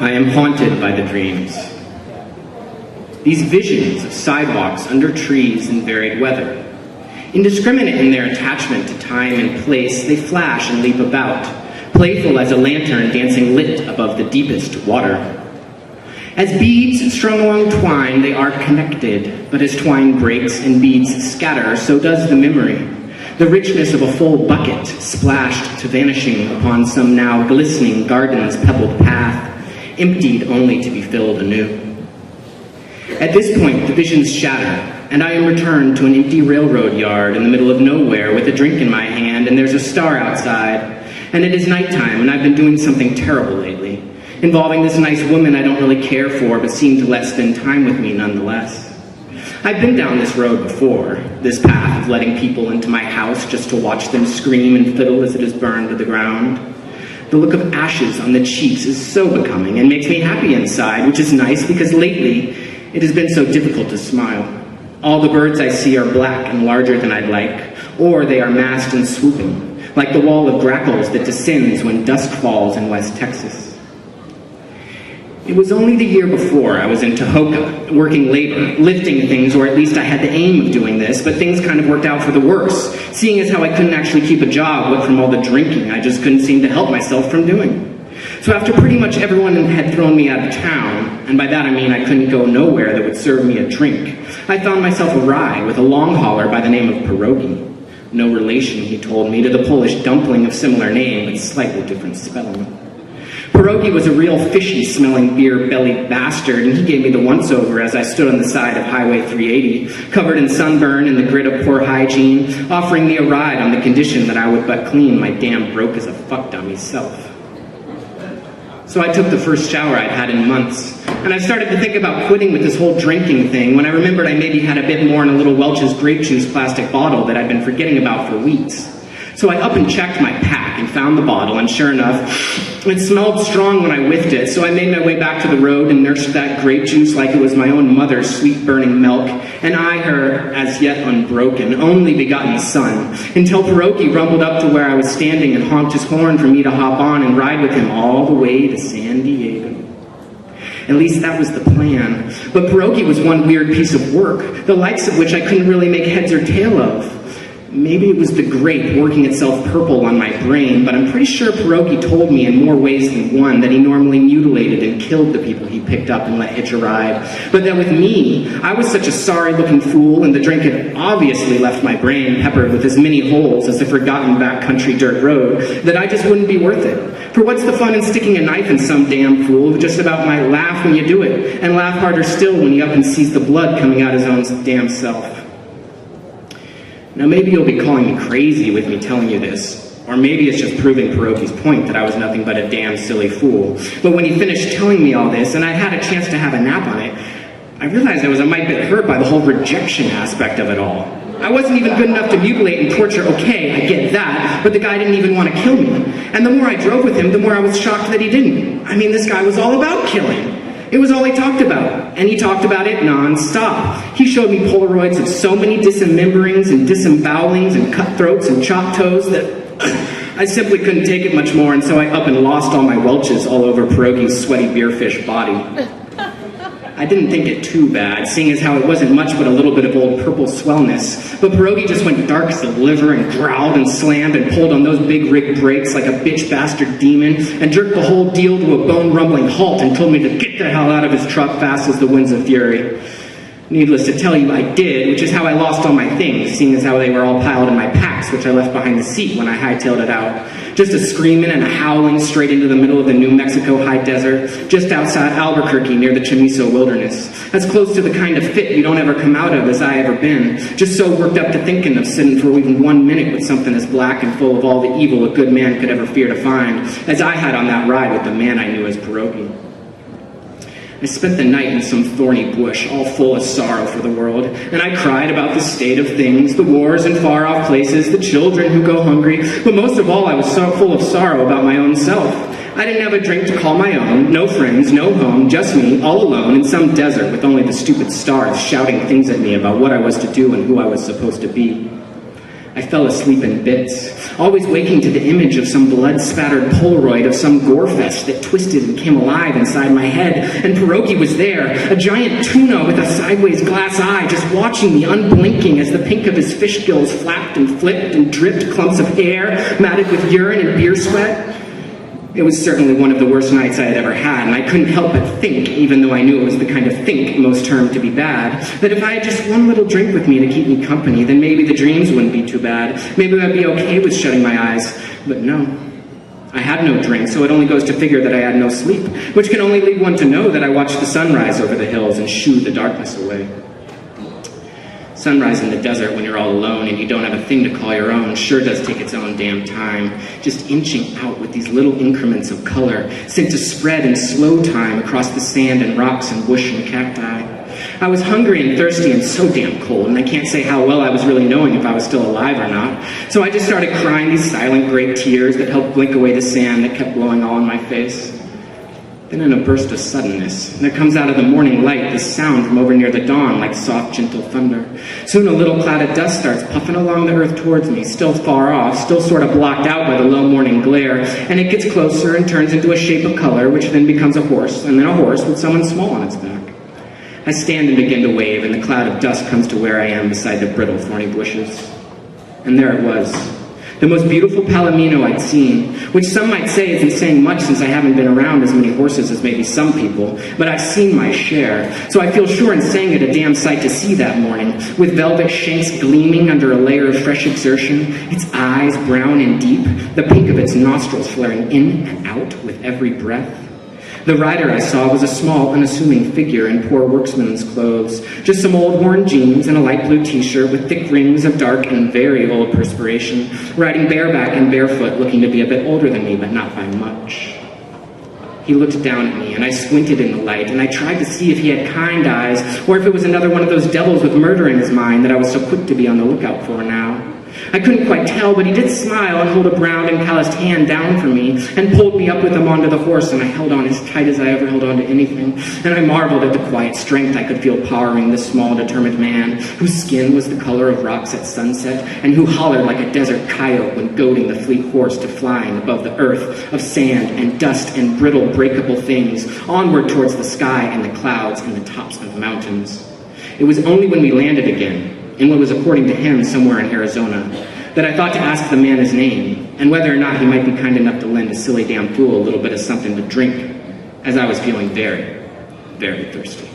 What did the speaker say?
I am haunted by the dreams. These visions of sidewalks under trees in varied weather. Indiscriminate in their attachment to time and place, they flash and leap about, playful as a lantern dancing lit above the deepest water. As beads strung along twine, they are connected, but as twine breaks and beads scatter, so does the memory. The richness of a full bucket, splashed to vanishing upon some now glistening garden's pebbled path, emptied only to be filled anew. At this point, the visions shatter, and I am returned to an empty railroad yard in the middle of nowhere with a drink in my hand, and there's a star outside, and it is nighttime, and I've been doing something terrible lately, involving this nice woman I don't really care for, but seem to let spend time with me nonetheless. I've been down this road before, this path of letting people into my house just to watch them scream and fiddle as it is burned to the ground. The look of ashes on the cheeks is so becoming and makes me happy inside, which is nice because lately it has been so difficult to smile. All the birds I see are black and larger than I'd like, or they are massed and swooping, like the wall of grackles that descends when dusk falls in West Texas. It was only the year before I was in Tahoka, working labor, lifting things, or at least I had the aim of doing this, but things kind of worked out for the worse, seeing as how I couldn't actually keep a job, what from all the drinking I just couldn't seem to help myself from doing. So after pretty much everyone had thrown me out of town, and by that I mean I couldn't go nowhere that would serve me a drink, I found myself a ride with a long hauler by the name of Pierogi. No relation, he told me, to the Polish dumpling of similar name, but slightly different spelling. Pierogi was a real fishy-smelling beer-bellied bastard, and he gave me the once-over as I stood on the side of Highway 380, covered in sunburn and the grit of poor hygiene, offering me a ride on the condition that I would but clean my damn broke-as-a-fuck-dummy self. So I took the first shower I'd had in months, and I started to think about quitting with this whole drinking thing when I remembered I maybe had a bit more in a little Welch's grape juice plastic bottle that I'd been forgetting about for weeks. So I up and checked my pack and found the bottle, and sure enough, it smelled strong when I whiffed it, so I made my way back to the road and nursed that grape juice like it was my own mother's sweet-burning milk, and I her as yet unbroken, only begotten son, until Pierogi rumbled up to where I was standing and honked his horn for me to hop on and ride with him all the way to San Diego. At least that was the plan. But Pierogi was one weird piece of work, the likes of which I couldn't really make heads or tail of. Maybe it was the grape working itself purple on my brain, but I'm pretty sure Pierogi told me in more ways than one that he normally mutilated and killed the people he picked up and let hitch a ride. But that with me, I was such a sorry-looking fool, and the drink had obviously left my brain peppered with as many holes as the forgotten backcountry dirt road, that I just wouldn't be worth it. For what's the fun in sticking a knife in some damn fool who just about might laugh when you do it, and laugh harder still when he up and sees the blood coming out his own damn self? Now maybe you'll be calling me crazy with me telling you this, or maybe it's just proving Pierogi's point that I was nothing but a damn silly fool. But when he finished telling me all this, and I had a chance to have a nap on it, I realized I was a mite bit hurt by the whole rejection aspect of it all. I wasn't even good enough to mutilate and torture, okay, I get that, but the guy didn't even want to kill me. And the more I drove with him, the more I was shocked that he didn't. I mean, this guy was all about killing. It was all he talked about, and he talked about it non-stop. He showed me Polaroids of so many dismemberings and disembowelings and cutthroats and chopped toes that I simply couldn't take it much more, and so I up and lost all my Welches all over Pierogi's sweaty beerfish body. I didn't think it too bad, seeing as how it wasn't much but a little bit of old purple swellness, but Pierogi just went dark as the liver and growled and slammed and pulled on those big rig brakes like a bitch bastard demon and jerked the whole deal to a bone-rumbling halt and told me to get the hell out of his truck fast as the winds of fury. Needless to tell you, I did, which is how I lost all my things, seeing as how they were all piled in my packs, which I left behind the seat when I hightailed it out. Just a screaming and a howling straight into the middle of the New Mexico high desert, just outside Albuquerque near the Chamiso wilderness. That's close to the kind of fit you don't ever come out of as I ever been, just so worked up to thinking of sitting for even 1 minute with something as black and full of all the evil a good man could ever fear to find, as I had on that ride with the man I knew as Pierogi. I spent the night in some thorny bush, all full of sorrow for the world, and I cried about the state of things, the wars in far-off places, the children who go hungry, but most of all I was so full of sorrow about my own self. I didn't have a drink to call my own, no friends, no home, just me, all alone, in some desert with only the stupid stars shouting things at me about what I was to do and who I was supposed to be. I fell asleep in bits, always waking to the image of some blood-spattered Polaroid of some gore-fest that twisted and came alive inside my head. And Pierogi was there, a giant tuna with a sideways glass eye, just watching me unblinking as the pink of his fish gills flapped and flipped and dripped clumps of hair, matted with urine and beer sweat. It was certainly one of the worst nights I had ever had, and I couldn't help but think, even though I knew it was the kind of think most termed to be bad, that if I had just one little drink with me to keep me company, then maybe the dreams wouldn't be too bad. Maybe I'd be okay with shutting my eyes. But no. I had no drink, so it only goes to figure that I had no sleep, which can only lead one to know that I watched the sunrise over the hills and shoo the darkness away. Sunrise in the desert when you're all alone and you don't have a thing to call your own sure does take its own damn time, just inching out with these little increments of color, sent to spread in slow time across the sand and rocks and bush and cacti. I was hungry and thirsty and so damn cold, and I can't say how well I was really knowing if I was still alive or not, so I just started crying these silent great tears that helped blink away the sand that kept blowing all in my face. Then in a burst of suddenness, there comes out of the morning light this sound from over near the dawn like soft, gentle thunder. Soon a little cloud of dust starts puffing along the earth towards me, still far off, still sort of blocked out by the low morning glare, and it gets closer and turns into a shape of color, which then becomes a horse, and then a horse with someone small on its back. I stand and begin to wave, and the cloud of dust comes to where I am beside the brittle, thorny bushes. And there it was. The most beautiful palomino I'd seen, which some might say isn't saying much since I haven't been around as many horses as maybe some people, but I've seen my share, so I feel sure in saying it a damn sight to see that morning, with velvet shanks gleaming under a layer of fresh exertion, its eyes brown and deep, the pink of its nostrils flaring in and out with every breath. The rider I saw was a small, unassuming figure in poor workman's clothes, just some old worn jeans and a light blue t-shirt with thick rings of dark and very old perspiration, riding bareback and barefoot, looking to be a bit older than me, but not by much. He looked down at me, and I squinted in the light, and I tried to see if he had kind eyes, or if it was another one of those devils with murder in his mind that I was so quick to be on the lookout for now. I couldn't quite tell, but he did smile and hold a brown and calloused hand down for me and pulled me up with him onto the horse, and I held on as tight as I ever held on to anything, and I marveled at the quiet strength I could feel powering this small, determined man whose skin was the color of rocks at sunset and who hollered like a desert coyote when goading the fleet horse to flying above the earth of sand and dust and brittle, breakable things onward towards the sky and the clouds and the tops of the mountains. It was only when we landed again, in what was according to him somewhere in Arizona, that I thought to ask the man his name, and whether or not he might be kind enough to lend a silly damn fool a little bit of something to drink, as I was feeling very, very thirsty.